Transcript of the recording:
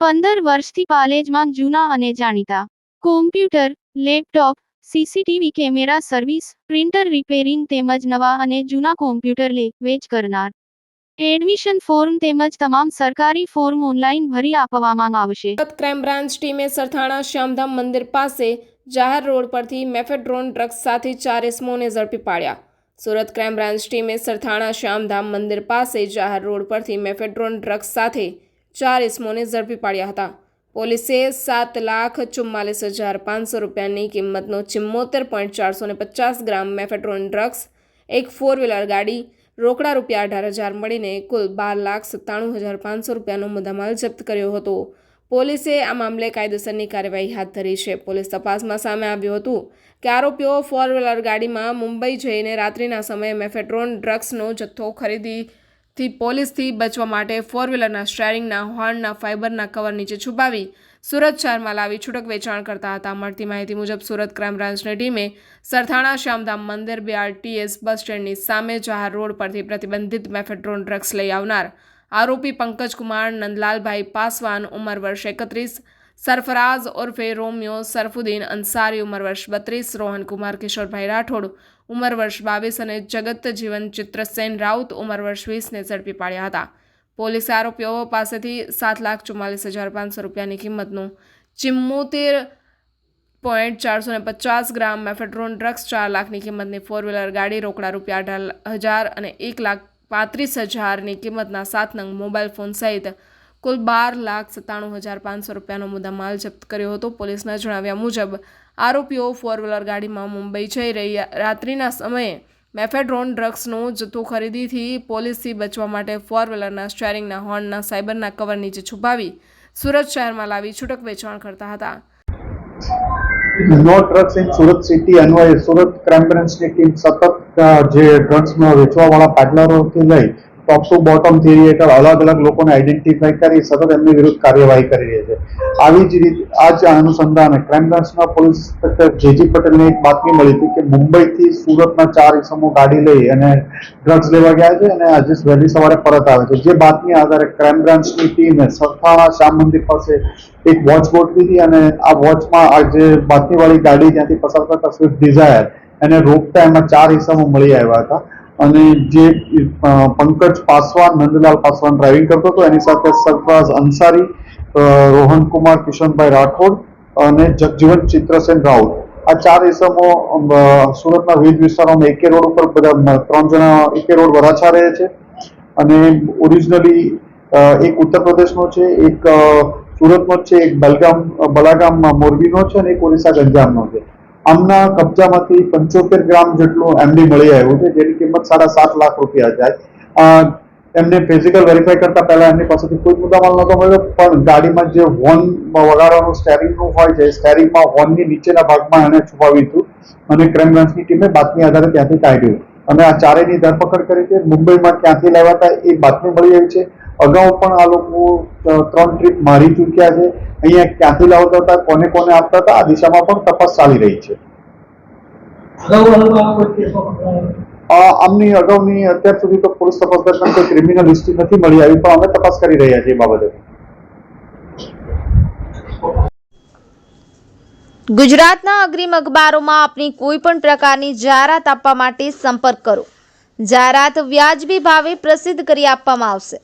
15 વર્ષથી પાલેજમાં જૂના અને જાણીતા computer, laptop, CCTV camera service, printer repairing તેમજ નવા અને જૂના કોમ્પ્યુટર લે-વેચ કરનાર. એડમિશન ફોર્મ તેમજ તમામ સરકારી ફોર્મ ઓનલાઈન ભરી આપવામાં આવશે. સુરત ક્રાઇમ બ્રાન્ચ ટીમે સરથાણા શ્યામધામ મંદિર પાસે જાહેર રોડ પરથી મેફેડ્રોન ડ્રગ્સ સાથે 4 ઇસમોને ઝડપી પાડ્યા. સુરત ક્રાઇમ બ્રાન્ચ ટીમે સરથાણા શ્યામધામ મંદિર પાસે જાહેર રોડ પરથી મેફેડ્રોન ડ્રગ્સ સાથે 4 ઇસમોને ઝડપી પાડ્યા હતા. પોલીસે 7,44,500 રૂપિયાની કિંમતનો 74.450 ગ્રામ મેફેડ્રોન ડ્રગ્સ, એક 4વ્હીલર ગાડી, રોકડા રૂપિયા 18,000 મળીને કુલ 12,97,500 રૂપિયાનો મુદ્દામાલ જપ્ત કર્યો હતો. પોલીસે આ મામલે કાયદેસરની કાર્યવાહી હાથ ધરી છે. પોલીસ તપાસમાં સામે આવ્યું હતું કે આરોપીઓ 4વ્હીલર ગાડીમાં મુંબઈ જઈને રાત્રિના સમયે મેફેડ્રોન ડ્રગ્સનો જથ્થો ખરીદીથી પોલીસથી બચવા માટે 4વ્હીલરના સ્ટીયરિંગના હોર્નના ફાઇબરના કવર નીચે છુપાવી સુરત શહેરમાં લાવી છૂટક વેચાણ કરતા હતા. મળતી માહિતી મુજબ સુરત ક્રાઇમ બ્રાન્ચની ટીમે સરથાણા શ્યામધામ મંદિર BRTS બસ સ્ટેન્ડની સામે જાહેર રોડ પરથી પ્રતિબંધિત મેફેડ્રોન ડ્રગ્સ લઈ આવનાર આરોપી પંકજકુમાર નંદલાલભાઈ પાસવાન ઉંમર વર્ષ 31, સરફરાઝ ઉર્ફે રોમિયો સરફુદ્દીન અંસારી ઉંમર વર્ષ 32, રોહનકુમાર કિશોરભાઈ રાઠોડ ઉંમર વર્ષ 22 અને જગત જીવન ચિત્રસેન રાઉત ઉંમર વર્ષ 20ને ઝડપી પાડ્યા હતા. પોલીસે આરોપીઓ પાસેથી 7,44,500 રૂપિયાની કિંમતનું 74.450 ગ્રામ મેફેડ્રોન ડ્રગ્સ, 4 લાખની કિંમતની 4વ્હીલર ગાડી, રોકડા રૂપિયા 18,000 અને 1,35,000ની કિંમતના 7 નંગ મોબાઈલ ફોન સહિત કુલ 12,97,500 રૂપિયાનો મુદ્દામાલ જપ્ત કર્યો હતો. પોલીસના જણાવ્યા મુજબ આરોપીઓ 4વ્હીલર ગાડીમાં મુંબઈ જઈ રાત્રિના સમયે મેફેડ્રોન ડ્રગ્સનો જથ્થો ખરીદીથી પોલીસથી બચવા માટે 4વ્હીલરના સ્ટીયરિંગના હોર્નના સાયબરના કવર નીચે છુપાવી સુરત શહેરમાં લાવી છૂટક વેચાણ કરતા હતા. No drugs in Surat city અન્વયે સુરત ક્રાઇમ બ્રાન્ચની ટીમ સતત જે ડ્રગ્સમાં વેચવાવાળા પેડલરોથી લઈ ટોપ ટુ બોટમ થિયરી હેઠળ અલગ અલગ લોકોને આઈડેન્ટિફાઈ કરી સતત એમની વિરુદ્ધ કાર્યવાહી કરી રહી છે. આવી જ રીતે આ જ અનુસંધાને ક્રાઇમ બ્રાન્ચના પોલીસ ઇન્સ્પેક્ટર JG પટેલને એક બાતમી મળી હતી કે મુંબઈથી સુરતના 4 ઇસમો ગાડી લઈ અને ડ્રગ્સ લેવા ગયા છે અને આજે વહેલી સવારે પરત આવે છે. જે બાતમી આધારે ક્રાઇમ બ્રાન્ચની ટીમે સરથાણા શ્યામ મંદિર પાસે એક વોચ ગોઠવી હતી અને આ વોચમાં આ જે બાતમીવાળી ગાડી ત્યાંથી પસાર કરતા સ્વિફ્ટ ડિઝાયર એને રોકતા એમાં 4 ઇસમો મળી આવ્યા હતા અને જે પંકજ પાસવાન નંદલાલ પાસવાન ડ્રાઇવિંગ કરતો હતો એની સાથે સરફરાઝ અંસારી, રોહનકુમાર કિશનભાઈ રાઠોડ અને જગજીવન ચિત્રસેન રાઉત આ 4 ઇસમો સુરતના વિવિધ વિસ્તારોમાં એકે રોડ ઉપર બધા 3 જણા એકે રોડ વરાછા રહે છે અને ઓરિજિનલી એક ઉત્તર પ્રદેશનો છે, એક સુરતનો છે, એક બલાગામ મોરબીનો છે અને એક ઓરિસ્સા ગંજામનો છે. આમના કબજામાંથી 75 ગ્રામ જેટલું એમડી મળી આવ્યું છે જેની કિંમત 7.5 લાખ રૂપિયા જાય. એમને ફિઝિકલ વેરીફાઈ કરતા પહેલા એમની પાસેથી કોઈ મુદ્દામાલ નહોતો મળ્યો, પણ ગાડીમાં જે હોર્ન વગાડવાનું સ્ટેરિંગનું હોય છે સ્ટેરિંગમાં હોર્નની નીચેના ભાગમાં એને છુપાવ્યું હતું અને ક્રાઇમ બ્રાન્ચની ટીમે બાતમી આધારે ત્યાંથી કાઢ્યું અને આ ચારેયની ધરપકડ કરી છે. મુંબઈમાં ક્યાંથી લાવ્યા હતા એ બાતમી મળી આવી છે. અગાઉ પણ આ લોકો 3 ટ્રીપ મારી ચૂક્યા છે. અહીંયા ક્યાંથી લાવતા હતા, કોને કોને આપતા હતા, આ દિશામાં પણ તપાસ ચાલી રહી છે. આમની અગાઉની અત્યાર સુધી તો પોલીસ તપાસ દરમિયાન કોઈ ક્રિમિનલ હિસ્ટ્રી નથી મળી આવી, પણ અમે તપાસ કરી રહ્યા છીએ એ બાબતે. ગુજરાતના અગ્રીમ અખબારોમાં આપની કોઈ પણ પ્રકારની જાહેરાત આપવા માટે સંપર્ક કરો. જાહેરાત વ્યાજબી ભાવે પ્રસિદ્ધ કરી આપવામાં આવશે.